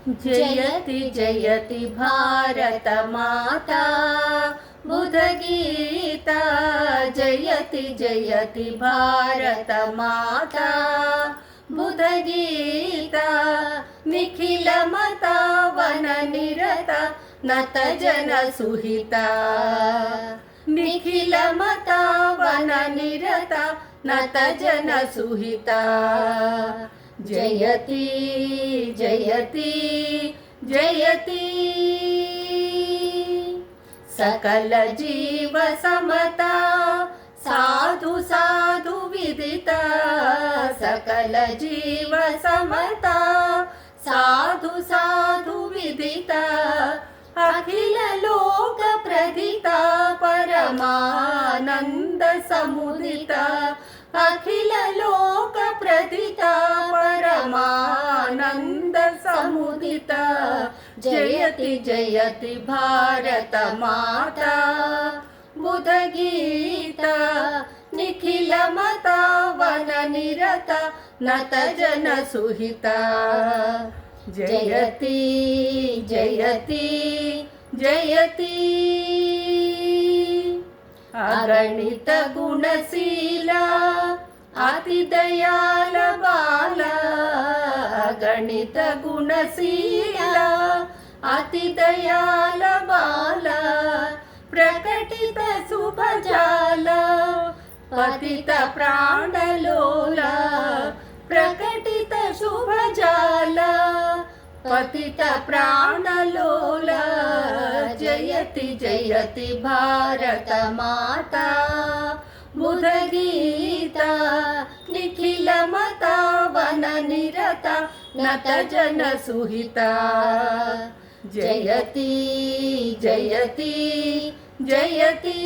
जयति जयति भारत माता बुधगीता जयति जयति भारत माता बुधगीता निखिल मता वन निरता नत जन सुहिता निखिल मता वन निरता नत जन सुहिता जयति जयति जयति सकल जीव समता साधु साधु विदिता सकल जीव समता साधु साधु विदिता अखिल लोक प्रदिता परमानंद समुदिता अखिल लोक प्रदिता परमानंद समुदिता जयति जयति भारत माता बुधगीता निखिल मता वन निरता नत जन सुहिता जयति जयति जयति अगणित गुणशीला अति दयाल बाला अगणित गुणशीला अति दयाल बाला प्रकटित शुभजाला पतित प्राणलोला प्रकटित शुभजाला पतित प्राणलोला जयति जयति भारत माता बुधगीता निखिल मता वन निरता नत जन सुहिता जयति जयति जयति